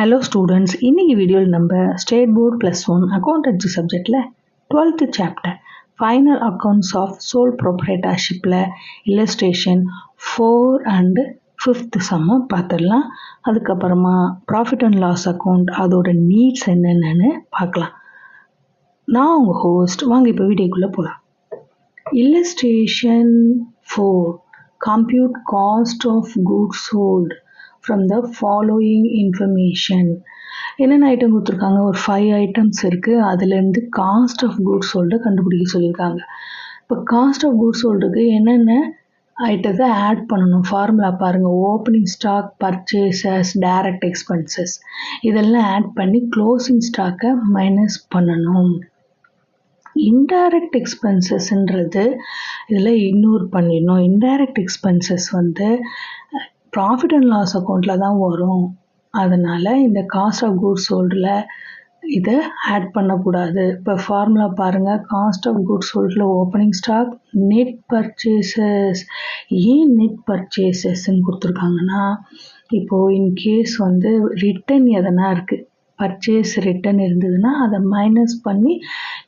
Hello students, இன்னைக்கு வீடியோவில் நம்ம ஸ்டேட் போர்ட் +1 அக்கௌண்டன்சி சப்ஜெக்டில் 12th chapter final accounts of sole ப்ரொப்ரைட்டர்ஷிப்பில் இல்லஸ்ட்ரேஷன் 4 அண்ட் 5th சம்ம பார்த்துடலாம். அதுக்கப்புறமா ப்ராஃபிட் அண்ட் லாஸ் அக்கௌண்ட் அதோட நீட்ஸ் என்னென்னு பார்க்கலாம். நான் உங்கள் ஹோஸ்ட், வாங்க இப்போ வீடியோக்குள்ளே போகலாம். Illustration 4 Compute cost of goods sold from the following information. என்னென்ன ஐட்டம் கொடுத்துருக்காங்க? ஒரு 5 ஐட்டம்ஸ் இருக்குது. அதுலேருந்து காஸ்ட் ஆஃப் குட்ஸ் சோல்டு கண்டுபிடிக்க சொல்லியிருக்காங்க. இப்போ காஸ்ட் ஆஃப் குட்ஸ் சோல்டுக்கு என்னென்ன ஐட்டத்தை ஆட் பண்ணணும்? ஃபார்முலா பாருங்கள். Opening stock, purchases, direct expenses இதெல்லாம் ஆட் பண்ணி க்ளோசிங் ஸ்டாக்கை மைனஸ் பண்ணணும். இன்டைரக்ட் எக்ஸ்பென்சஸ்ன்றது இதில் இக்னோர் பண்ணிடணும். Indirect expenses profit and loss அக்கௌண்ட்டில் தான் வரும். அதனால் இந்த காஸ்ட் ஆஃப் குட்ஸ் சோல்டில் இதை ஆட் பண்ணக்கூடாது. இப்போ ஃபார்முலா பாருங்கள். காஸ்ட் ஆஃப் குட்ஸ் சோல்டில் ஓப்பனிங் ஸ்டாக், நெட் பர்ச்சேசஸ். ஏன் நெட் பர்ச்சேசஸ்ன்னு கொடுத்துருக்காங்கன்னா, இப்போது இன்கேஸ் ரிட்டன் எதனா இருக்குது, பர்ச்சேஸ் ரிட்டன் இருந்ததுன்னா அதை மைனஸ் பண்ணி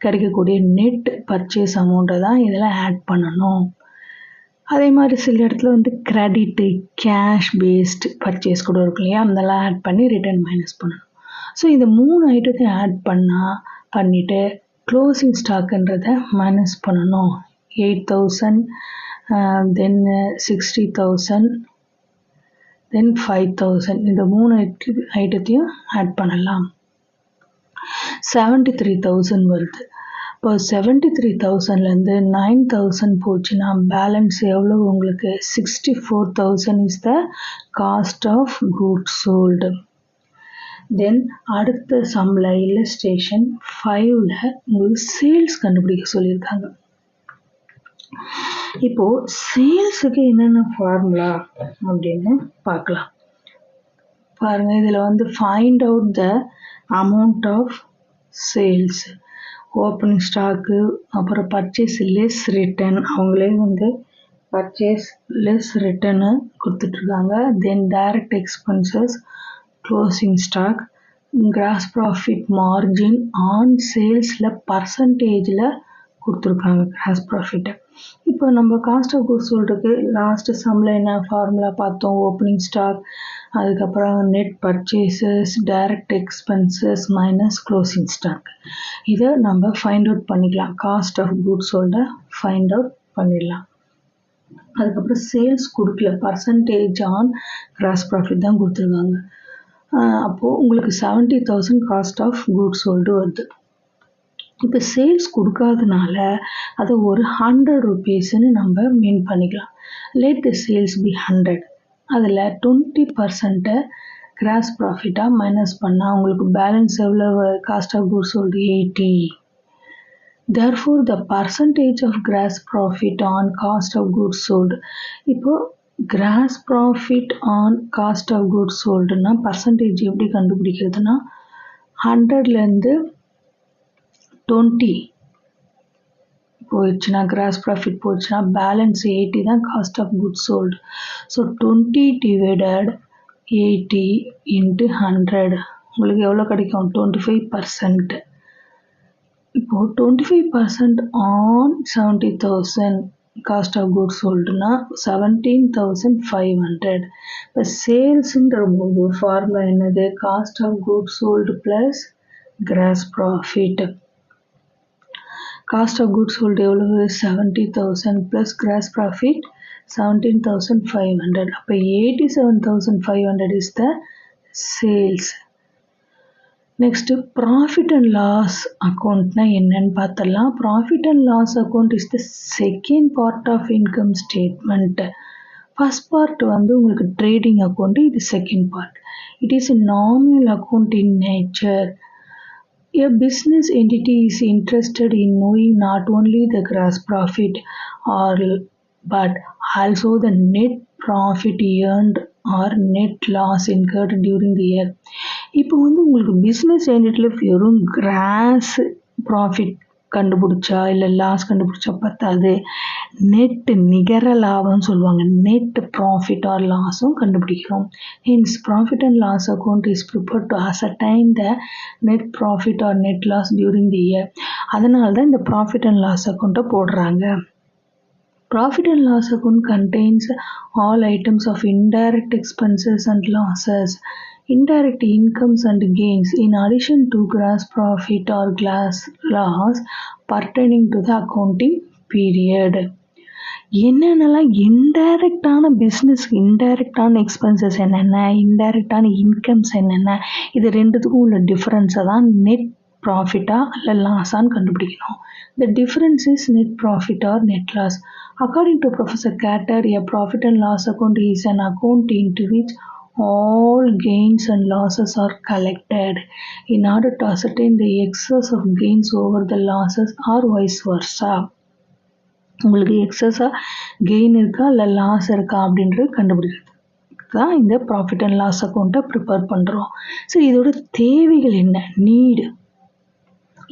கிடைக்கக்கூடிய நெட் பர்ச்சேஸ் அமௌண்ட்டை தான் இதில் ஆட் பண்ணணும். அதே மாதிரி சில இடத்துல கிரெடிட்டு, கேஷ் பேஸ்டு பர்ச்சேஸ் கூட இருக்கு இல்லையா, அதெல்லாம் ஆட் பண்ணி ரிட்டன் மைனஸ் பண்ணணும். ஸோ இந்த 3 ஐட்டத்தையும் ஆட் பண்ணிவிட்டு க்ளோசிங் ஸ்டாக்குன்றதை மைனஸ் பண்ணணும். 8,000, தென் 60,000, தென் 5,000 இந்த 3 ஐட்டத்தையும் ஆட் பண்ணலாம். 73,000 வருது. இப்போ 73,000லேருந்து 9,000 போச்சுன்னா பேலன்ஸ் எவ்வளோ உங்களுக்கு? 64,000 is the cost of goods sold. Then அடுத்த சம்மில் இல்லஸ்ட்ரேஷன் 5ல் உங்களுக்கு சேல்ஸ் கண்டுபிடிக்க சொல்லியிருக்காங்க. இப்போது சேல்ஸுக்கு என்னென்ன ஃபார்முலா அப்படின்னு பார்க்கலாம். பாருங்கள், இதில் find out the amount of sales, opening stock, அப்புறம் பர்ச்சேஸ் லெஸ் ரிட்டன், அவங்களே பர்ச்சேஸ் லெஸ் ரிட்டனு கொடுத்துட்ருக்காங்க. Then direct expenses, closing stock, gross profit margin on சேல்ஸில் பர்சன்டேஜில் கொடுத்துருக்காங்க கிராஸ் ப்ராஃபிட்டை. இப்போ நம்ம காஸ்ட் ஆஃப் குட்ஸ் சோல்டுக்கு லாஸ்ட்டு சம்மில் என்ன ஃபார்முலா பார்த்தோம்? ஓப்பனிங் ஸ்டாக், அதுக்கப்புறம் net purchases, direct expenses minus closing stock. இதை நம்ம ஃபைண்ட் அவுட் பண்ணிக்கலாம். காஸ்ட் ஆஃப் குட்ஸ் சோல்டை ஃபைண்ட் அவுட் பண்ணிடலாம். அதுக்கப்புறம் சேல்ஸ் கொடுக்கல, பர்சன்டேஜ் ஆன் கிராஸ் ப்ராஃபிட் தான் கொடுத்துருக்காங்க. அப்போது உங்களுக்கு 70,000 காஸ்ட் ஆஃப் குட்ஸ் சோல்டு வருது. இப்போ சேல்ஸ் கொடுக்காதனால அதை ஒரு 100 rupeesன்னு நம்ம மீன் பண்ணிக்கலாம். Let the sales be 100. அதில் 20% கிராஸ் ப்ராஃபிட்டாக மைனஸ் பண்ணால் உங்களுக்கு பேலன்ஸ் எவ்வளோ? Cost of goods sold 80. Therefore the percentage of gross profit on cost of goods sold. இப்போது gross profit on cost of goods சோல்டுன்னா பர்சன்டேஜ் எப்படி கண்டுபிடிக்கிறதுனா, 100லேருந்து 20 போயிடுச்சுன்னா, கிராஸ் ப்ராஃபிட் போயிடுச்சுன்னா பேலன்ஸ் 80 தான் cost of goods sold. So 20 divided 80 into 100 உங்களுக்கு எவ்வளோ கிடைக்கும்? 25%. இப்போது 25% ஆன் 70,000 காஸ்ட் ஆஃப் குட்ஸ் சோல்டுனா 17,500. இப்போ சேல்ஸுன்ற போது ஃபார்முலா என்னது? Cost of goods sold plus gross profit. Cost of goods sold எவ்வளவு? 70,000 ப்ளஸ் கிராஸ் ப்ராஃபிட் 17,500. அப்போ 87,500 is the sales. Next profit and loss அக்கௌண்ட்னா என்னன்னு பார்த்துடலாம். Profit and loss account is the second part of income statement. First part உங்களுக்கு trading account, இது second part. It is a nominal account in nature. A business entity is interested in knowing not only the gross profit but also the net profit earned or net loss incurred during the year. இப்போ உங்களுக்கு business என்டிட்டியில் வெறும் gross profit கண்டுபிடிச்சா இல்லை loss கண்டுபிடிச்சா பத்தாது, net நிகர லாபம்னு சொல்லுவாங்க, net profit or லாஸும் கண்டுபிடிக்கிறோம். Hence profit and loss account is prepared to ascertain the net profit or net loss during the year. அதனால தான் இந்த ப்ராஃபிட் அண்ட் லாஸ் அக்கௌண்ட்டை போடுறாங்க. Profit and loss account contains all items of indirect expenses and losses, indirect incomes and gains, in addition to gross profit or gross loss pertaining to the accounting period. என்னென்னலாம் இன்டைரக்டான business, இன்டைரக்டான expenses என்னென்ன, இன்டைரக்டான incomes என்னென்ன, இது ரெண்டுத்துக்கும் உள்ள டிஃப்ரென்ஸை தான் net ப்ராஃபிட்டா இல்லை லாஸான்னு கண்டுபிடிக்கணும். The difference is net profit or net loss. According to Professor Carter, a profit and loss account is an account into which all gains and losses are collected in order to ascertain the excess of gains over the losses or vice versa. உங்களுக்கு எக்ஸஸாக gain இருக்கா இல்லை loss இருக்கா அப்படின்றது கண்டுபிடிக்கிறதுக்கு தான் இந்த profit and loss அக்கௌண்ட்டை ப்ரிப்பேர் பண்ணுறோம். சரி, இதோட தேவைகள் என்ன, நீடு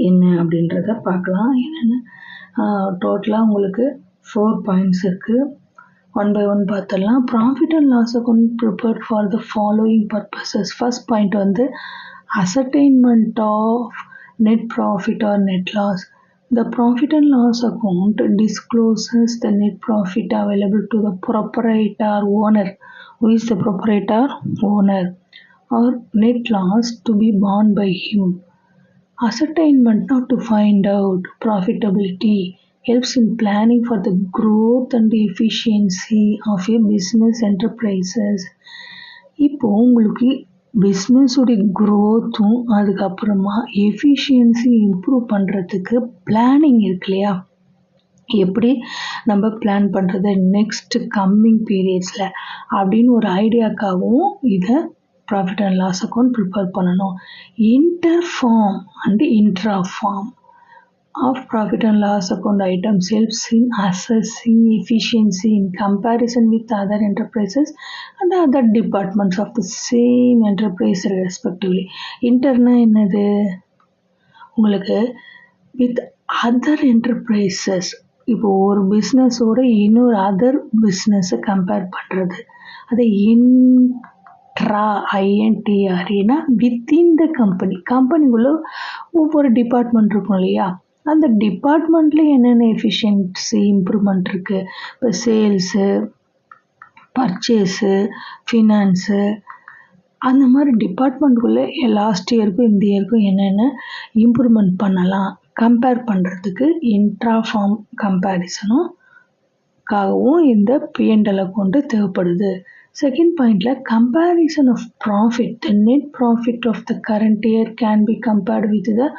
என்ன அப்படின்றத பார்க்கலாம். என்னென்ன டோட்டலாக உங்களுக்கு 4 பாயிண்ட்ஸ் இருக்குது. ஒன் பை ஒன் பார்த்துடலாம். Profit and loss account prepared for the following purposes. First point வந்து ascertainment of net profit or net loss. The profit and loss account discloses the net profit available to the proprietor owner. Who is the proprietor owner? Or net loss to be borne by him. Ascertainment not to find out profitability helps in planning for the growth and the efficiency of a business enterprises. இப்போ உங்களுக்கு பிஸ்னஸுடைய க்ரோத்தும் அதுக்கப்புறமா efficiency improve பண்ணுறதுக்கு planning இருக்கு இல்லையா, எப்படி நம்ம plan பண்ணுறது next coming பீரியட்ஸில் அப்படின்னு ஒரு ஐடியாக்காகவும் இதை profit and loss account prepare பண்ணணும். Inter firm and intra firm of profit and loss account items helps in assessing efficiency in comparison with other enterprises and other departments of the same enterprise respectively. Interna என்னது, உங்களுக்கு with other enterprises, இப்போ ஒரு பிஸ்னஸோட இன்னொரு other பிஸ்னஸை compare பண்ணுறது, அதை intra ஐஎன்டிஆர்னா within the company, கம்பெனிக்குள்ளே ஒவ்வொரு department இருக்கும் இல்லையா, அந்த டிபார்ட்மெண்ட்டில் என்னென்ன எஃபிஷியன்சி இம்ப்ரூவ்மெண்ட் இருக்குது, இப்போ சேல்ஸு, பர்ச்சேஸு, ஃபினான்ஸு, அந்த மாதிரி டிபார்ட்மெண்ட்டுக்குள்ளே லாஸ்ட் இயருக்கும் இந்த இயருக்கும் என்னென்ன இம்ப்ரூவ்மெண்ட் பண்ணலாம் கம்பேர் பண்ணுறதுக்கு இன்ட்ரா ஃபார்ம் கம்பேரிசனுக்காகவும் இந்த பிஎன்எல் அக்கௌண்ட்டு தேவைப்படுது. செகண்ட் பாயிண்டில் comparison of profit. The net profit of the current year can be compared with the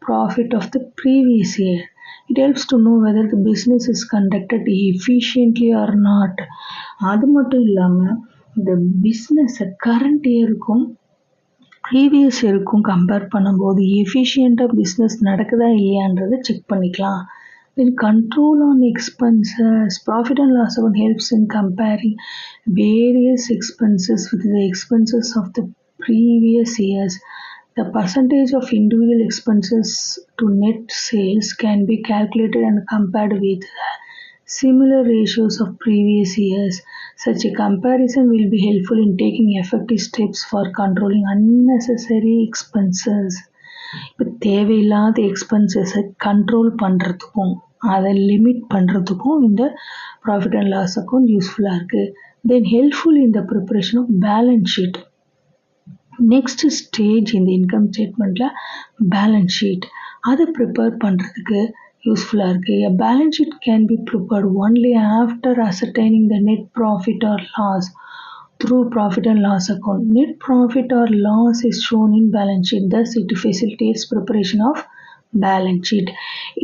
profit of the previous year. It helps to know whether the business is conducted efficiently or not. அது மட்டும் இல்லாமல் இந்த பிஸ்னஸை current இயருக்கும் previous இயருக்கும் compare பண்ணும்போது எஃபிஷியண்ட்டாக business நடக்குதா இல்லையான்றதை check பண்ணிக்கலாம். Then control on expenses. Profit and loss account helps in comparing various expenses with the expenses of the previous years. The percentage of individual expenses to net sales can be calculated and compared with the similar ratios of previous years. Such a comparison will be helpful in taking effective steps for controlling unnecessary expenses. இப்போ தேவையில்லாத எக்ஸ்பென்சஸை control பண்ணுறதுக்கும் அதை limit பண்ணுறதுக்கும் இந்த profit and loss account யூஸ்ஃபுல்லாக இருக்குது. Then helpful in the preparation of balance sheet. Next stage இந்த income ஸ்டேட்மெண்ட்டில் பேலன்ஸ் ஷீட், அதை ப்ரிப்பேர் பண்ணுறதுக்கு யூஸ்ஃபுல்லாக இருக்குது. A balance sheet can be prepared only after ascertaining the net profit or loss through profit and loss account. Net profit or loss is shown in balance sheet. Thus, it facilitates preparation of balance sheet.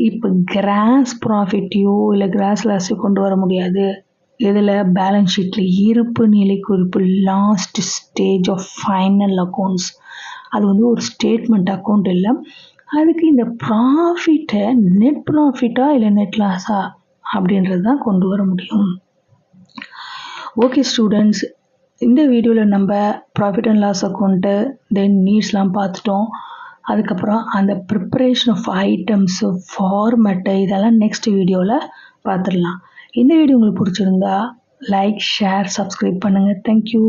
இப்போ cross ப்ராஃபிட்டையோ இல்லை cross லாஸையோ கொண்டு வர முடியாது. இதில் balance ஷீட்டில் இருப்பு நிலை குறிப்பு last stage of final accounts, அது வந்து ஒரு ஸ்டேட்மெண்ட் அக்கௌண்ட் இல்லை. அதுக்கு இந்த ப்ராஃபிட்டை நெட் ப்ராஃபிட்டா இல்லை நெட் லாஸா அப்படின்றது தான் கொண்டு வர முடியும். ஓகே ஸ்டூடெண்ட்ஸ், இந்த வீடியோவில் நம்ம ப்ராஃபிட் அண்ட் லாஸ் அக்கௌண்ட்டு தென் நீட்ஸ்லாம் பார்த்துட்டோம். அதுக்கப்புறம் அந்த ப்ரிப்பரேஷன் ஆஃப் ஐட்டம்ஸு, ஃபார்மேட்டு இதெல்லாம் நெக்ஸ்ட் வீடியோவில் பார்த்துடலாம். இந்த வீடியோ உங்களுக்கு பிடிச்சிருந்தா லைக், ஷேர், சப்ஸ்கிரைப் பண்ணுங்கள். தேங்க்யூ.